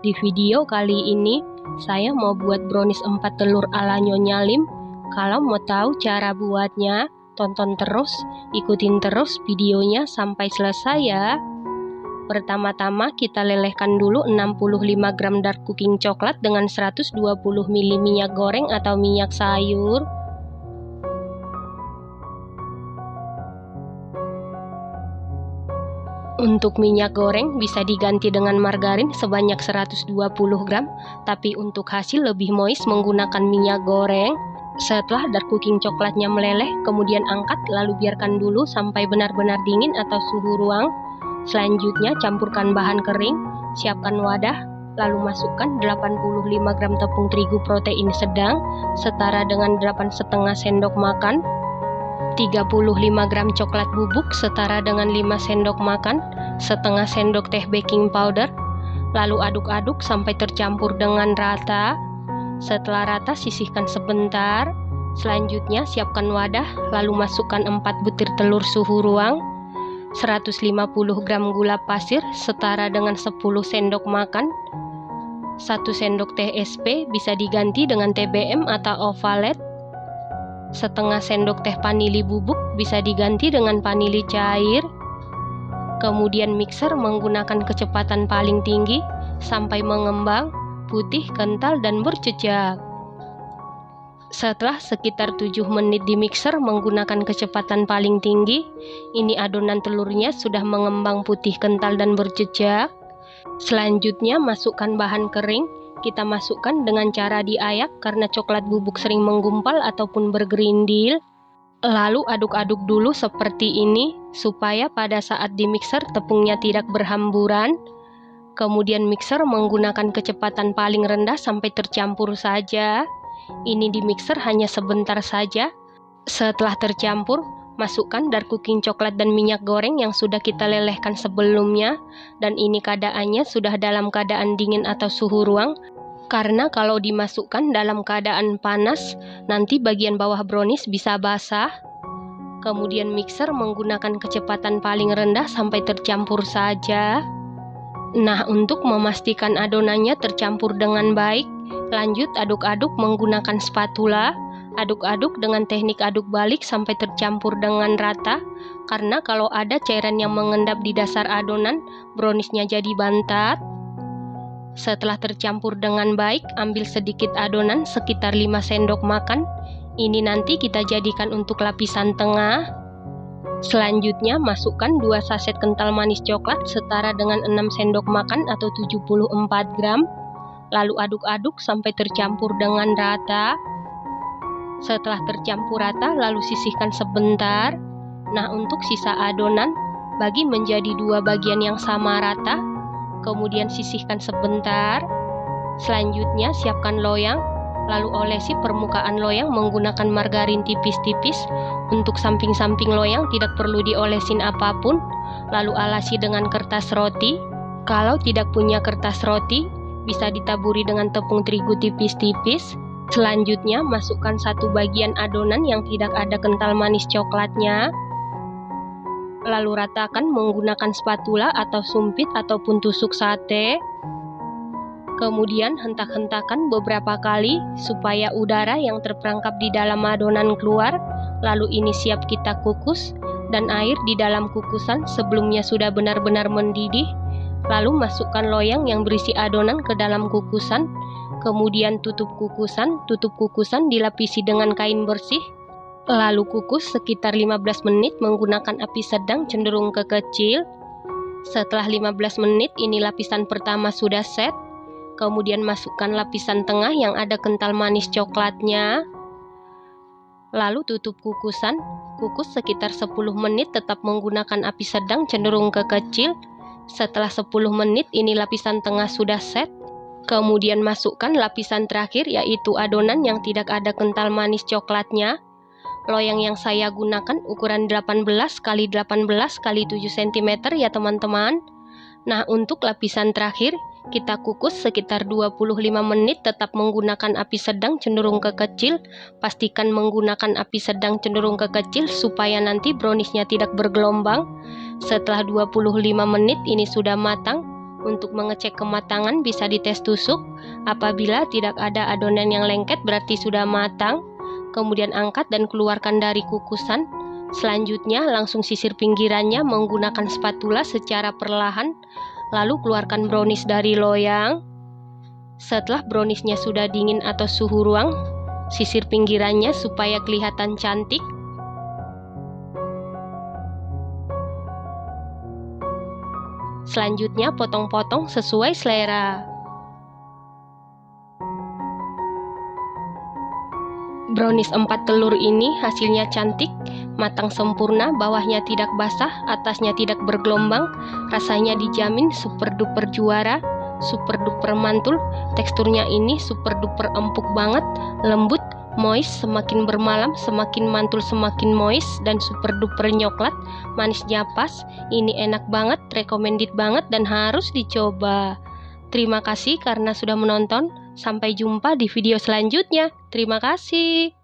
Di video kali ini, saya mau buat brownies 4 telur ala Nyonya Lim. Kalau mau tahu cara buatnya, tonton terus, ikutin terus videonya sampai selesai ya. Pertama-tama kita lelehkan dulu 65 gram dark cooking coklat dengan 120 ml minyak goreng atau minyak sayur. Untuk minyak goreng bisa diganti dengan margarin sebanyak 120 gram, tapi untuk hasil lebih moist menggunakan minyak goreng. Setelah dark cooking coklatnya meleleh, kemudian angkat lalu biarkan dulu sampai benar-benar dingin atau suhu ruang. Selanjutnya campurkan bahan kering, siapkan wadah, lalu masukkan 85 gram tepung terigu protein sedang setara dengan 8,5 sendok makan. 35 gram coklat bubuk setara dengan 5 sendok makan, setengah sendok teh baking powder, lalu aduk-aduk sampai tercampur dengan rata. Setelah rata sisihkan sebentar. Selanjutnya siapkan wadah, lalu masukkan 4 butir telur suhu ruang, 150 gram gula pasir setara dengan 10 sendok makan, 1 sendok teh SP bisa diganti dengan TBM atau ovalet, setengah sendok teh vanili bubuk bisa diganti dengan vanili cair. Kemudian mixer menggunakan kecepatan paling tinggi sampai mengembang, putih, kental, dan berjejak. Setelah sekitar 7 menit di mixer menggunakan kecepatan paling tinggi, ini adonan telurnya sudah mengembang putih, kental, dan berjejak. Selanjutnya masukkan bahan kering. Kita masukkan dengan cara diayak karena coklat bubuk sering menggumpal ataupun bergerindil. Lalu aduk-aduk dulu seperti ini supaya pada saat di mixer tepungnya tidak berhamburan. Kemudian mixer menggunakan kecepatan paling rendah sampai tercampur saja. Ini di mixer hanya sebentar saja. Setelah tercampur, masukkan dark cooking coklat dan minyak goreng yang sudah kita lelehkan sebelumnya, dan ini keadaannya sudah dalam keadaan dingin atau suhu ruang, karena kalau dimasukkan dalam keadaan panas, nanti bagian bawah brownies bisa basah. Kemudian mixer menggunakan kecepatan paling rendah sampai tercampur saja. Nah, untuk memastikan adonannya tercampur dengan baik, lanjut aduk-aduk menggunakan spatula. Aduk-aduk dengan teknik aduk balik sampai tercampur dengan rata, karena kalau ada cairan yang mengendap di dasar adonan, browniesnya jadi bantat. Setelah tercampur dengan baik, ambil sedikit adonan sekitar 5 sendok makan. Ini nanti kita jadikan untuk lapisan tengah. Selanjutnya masukkan 2 saset kental manis coklat setara dengan 6 sendok makan atau 74 gram. Lalu aduk-aduk sampai tercampur dengan rata. Setelah tercampur rata, lalu sisihkan sebentar. Nah, untuk sisa adonan, bagi menjadi 2 bagian yang sama rata. Kemudian sisihkan sebentar. Selanjutnya siapkan loyang, lalu olesi permukaan loyang menggunakan margarin tipis-tipis. Untuk samping-samping loyang tidak perlu diolesin apapun. Lalu alasi dengan kertas roti. Kalau tidak punya kertas roti, bisa ditaburi dengan tepung terigu tipis-tipis. Selanjutnya masukkan 1 bagian adonan yang tidak ada kental manis coklatnya. Lalu ratakan menggunakan spatula atau sumpit ataupun tusuk sate. Kemudian hentak-hentakan beberapa kali supaya udara yang terperangkap di dalam adonan keluar. Lalu ini siap kita kukus, dan air di dalam kukusan sebelumnya sudah benar-benar mendidih. Lalu masukkan loyang yang berisi adonan ke dalam kukusan. Kemudian tutup kukusan dilapisi dengan kain bersih. Lalu kukus sekitar 15 menit menggunakan api sedang cenderung ke kecil. Setelah 15 menit ini lapisan pertama sudah set. Kemudian masukkan lapisan tengah yang ada kental manis coklatnya. Lalu tutup kukusan. Kukus sekitar 10 menit tetap menggunakan api sedang cenderung ke kecil. Setelah 10 menit ini lapisan tengah sudah set. Kemudian masukkan lapisan terakhir yaitu adonan yang tidak ada kental manis coklatnya. Loyang yang saya gunakan ukuran 18 x 18 x 7 cm ya teman-teman. Nah, untuk lapisan terakhir kita kukus sekitar 25 menit tetap menggunakan api sedang cenderung ke kecil. Pastikan menggunakan api sedang cenderung ke kecil supaya nanti browniesnya tidak bergelombang. Setelah 25 menit ini sudah matang. Untuk mengecek kematangan bisa dites tusuk. Apabila tidak ada adonan yang lengket berarti sudah matang. Kemudian angkat dan keluarkan dari kukusan. Selanjutnya langsung sisir pinggirannya menggunakan spatula secara perlahan. Lalu keluarkan brownies dari loyang. Setelah browniesnya sudah dingin atau suhu ruang, sisir pinggirannya supaya kelihatan cantik. Selanjutnya potong-potong sesuai selera. Brownies 4 telur ini hasilnya cantik, matang sempurna, bawahnya tidak basah, atasnya tidak bergelombang. Rasanya dijamin super duper juara, super duper mantul. Teksturnya ini super duper empuk banget, lembut, moist, semakin bermalam, semakin mantul, semakin moist, dan super duper nyoklat. Manisnya pas, ini enak banget, recommended banget, dan harus dicoba. Terima kasih karena sudah menonton. Sampai jumpa di video selanjutnya. Terima kasih.